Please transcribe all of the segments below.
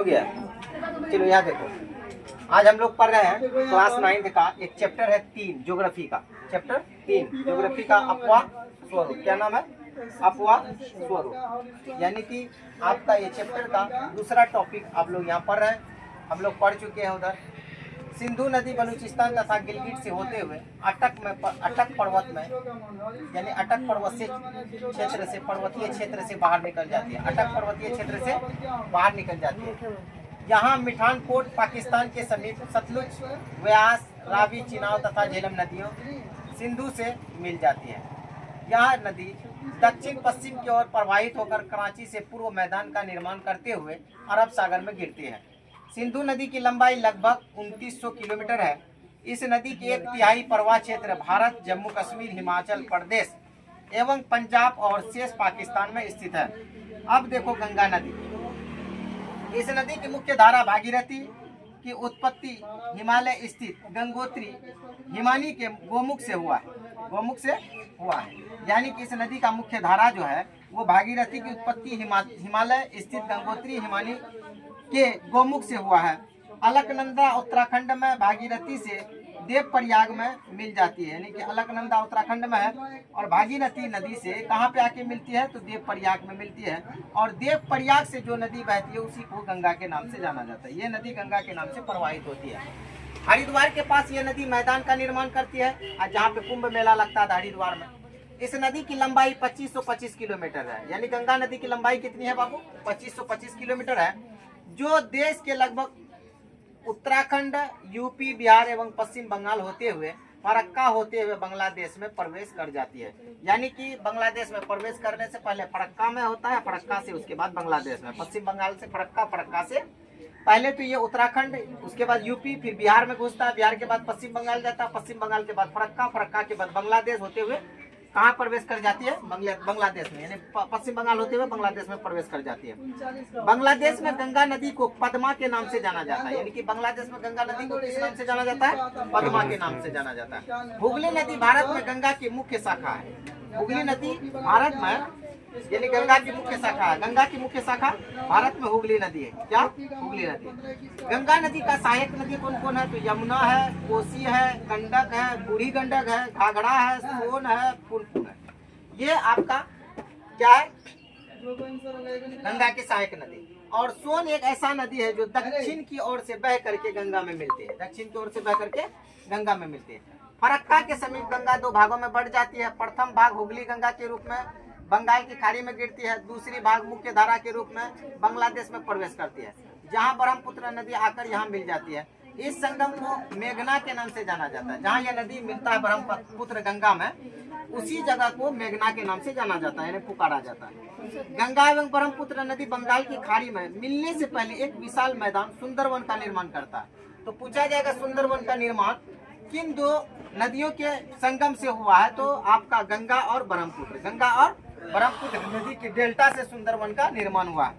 गया? चलो यहाँ देखो, आज हम लोग पढ़ रहे हैं क्लास 9 का एक चैप्टर है 3 ज्योग्राफी का। चैप्टर 3 ज्योग्राफी का अपवाह स्वरूप। क्या नाम है? अपवाह स्वरूप। यानी कि आपका ये चैप्टर का दूसरा टॉपिक आप लोग यहाँ पढ़ रहे हैं। हम लोग पढ़ चुके हैं उधर सिंधु नदी बलूचिस्तान तथा गिलगिट से होते हुए अटक पर्वत में, यानी अटक पर्वत से क्षेत्र से, पर्वतीय क्षेत्र से बाहर निकल जाती है। अटक पर्वतीय क्षेत्र से बाहर निकल जाती है। यहाँ मिठानकोट पाकिस्तान के समीप सतलुज, व्यास, रावी, चिनाब तथा झेलम नदियों सिंधु से मिल जाती है। यह नदी दक्षिण पश्चिम की ओर प्रवाहित होकर कराची से पूर्व मैदान का निर्माण करते हुए अरब सागर में गिरती है। सिंधु नदी की लंबाई लगभग 2900 किलोमीटर है। इस नदी के 1/3 प्रवाह क्षेत्र भारत, जम्मू कश्मीर, हिमाचल प्रदेश एवं पंजाब और शेष पाकिस्तान में स्थित है। अब देखो गंगा नदी। इस नदी की मुख्य धारा भागीरथी की उत्पत्ति हिमालय स्थित गंगोत्री हिमानी के गोमुख से हुआ है। गोमुख से हुआ है, यानी कि इस नदी का मुख्य धारा जो है वो भागीरथी की उत्पत्ति हिमालय स्थित गंगोत्री हिमानी के गोमुख से हुआ है। अलकनंदा उत्तराखंड में भागीरथी से देवप्रयाग में मिल जाती है। यानी कि अलकनंदा उत्तराखंड में है और भागीरथी नदी से कहाँ पे आके मिलती है? तो देवप्रयाग में मिलती है। और देवप्रयाग से जो नदी बहती है उसी को गंगा के नाम से जाना जाता है। ये नदी गंगा के नाम से प्रवाहित होती है। हरिद्वार के पास ये नदी मैदान का निर्माण करती है, जहाँ पे कुंभ मेला लगता है हरिद्वार में। इस नदी की लंबाई 2525 किलोमीटर है। यानी गंगा नदी की लंबाई कितनी है बाबू? 2525 किलोमीटर है, जो देश के लगभग उत्तराखंड, यूपी, बिहार एवं पश्चिम बंगाल होते हुए फरक्का होते हुए बांग्लादेश में प्रवेश कर जाती है। यानी कि बांग्लादेश में प्रवेश करने से पहले फरक्का में होता है, फरक्का से उसके बाद बांग्लादेश में। पश्चिम बंगाल से फरक्का, फरक्का से पहले तो ये उत्तराखंड, उसके बाद यूपी, फिर बिहार में घुसता है, बिहार के बाद पश्चिम बंगाल जाता है, पश्चिम बंगाल के बाद फरक्का, फरक्का के बाद बांग्लादेश होते हुए कहाँ प्रवेश कर जाती है? बांग्लादेश में। यानी पश्चिम बंगाल होते हुए बांग्लादेश में प्रवेश कर जाती है। बांग्लादेश में गंगा नदी को पद्मा के नाम से जाना जाता है। यानी कि बांग्लादेश में गंगा नदी को किस नाम से जाना जाता है? पद्मा के नाम से जाना जाता है। हुगली नदी भारत में गंगा की मुख्य शाखा है। हुगली नदी भारत में, यानी गंगा की मुख्य शाखा है। गंगा की मुख्य शाखा भारत में हुगली नदी है। क्या? हुगली नदी। गंगा नदी का सहायक नदी कौन कौन है? तो यमुना है, कोसी है, गंडक है, बूढ़ी गंडक है, घाघरा है, सोन है, पुनपुन है। ये आपका क्या है? गंगा की सहायक नदी। और सोन एक ऐसा नदी है जो दक्षिण की ओर से बह करके गंगा में मिलती है। दक्षिण की ओर से बह करके गंगा में मिलती है। फरक्का के समीप गंगा 2 भागों में बढ़ जाती है। प्रथम भाग हुगली गंगा के रूप में बंगाल की खाड़ी में गिरती है। दूसरी भाग मुख्य धारा के रूप में बांग्लादेश में प्रवेश करती है, जहां ब्रह्मपुत्र नदी आकर यहां मिल जाती है। इस संगम को मेघना के नाम से जाना जाता है। जहां यह नदी मिलता है ब्रह्मपुत्र गंगा में, उसी जगह को मेघना के नाम से जाना जाता है, यानी पुकारा जाता है। गंगा एवं ब्रह्मपुत्र नदी बंगाल की खाड़ी में मिलने से पहले एक विशाल मैदान सुंदरवन का निर्माण करता है। तो पूछा जाएगा सुंदरवन का निर्माण किन 2 नदियों के संगम से हुआ है? तो आपका गंगा और ब्रह्मपुत्र, गंगा और ब्रह्मपुत्र नदी के डेल्टा से सुंदरवन का निर्माण हुआ है।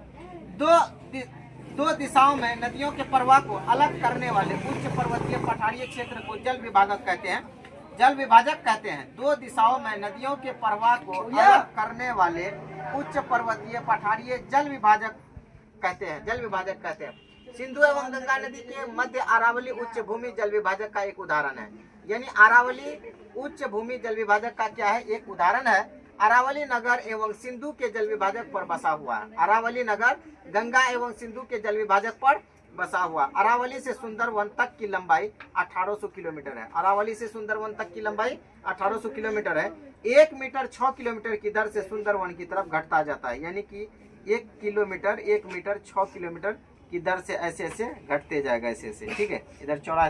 दो दिशाओं में नदियों के प्रवाह को अलग करने वाले उच्च पर्वतीय पठारीय क्षेत्र को जल विभाजक कहते हैं। जल विभाजक कहते हैं। 2 दिशाओं में नदियों के प्रवाह को अलग करने वाले उच्च पर्वतीय पठारीय जल विभाजक कहते हैं। जल विभाजक कहते हैं। सिंधु एवं गंगा नदी के मध्य अरावली उच्च भूमि जल विभाजक का एक उदाहरण है। यानी अरावली उच्च भूमि जल विभाजक का क्या है? एक उदाहरण है। अरावली नगर एवं सिंधु के जल विभाजक पर बसा हुआ है। अरावली नगर गंगा एवं सिंधु के जल विभाजक पर बसा हुआ। अरावली से सुंदरवन तक की लंबाई 1800 किलोमीटर है। अरावली से सुंदरवन तक की लंबाई 1800 किलोमीटर है। 1 मीटर 6 किलोमीटर की दर से सुंदरवन की तरफ घटता जाता है। यानी कि 1 मीटर 6 किलोमीटर की दर से ऐसे ऐसे घटते जाएगा, ऐसे ऐसे। ठीक है, इधर चौड़ा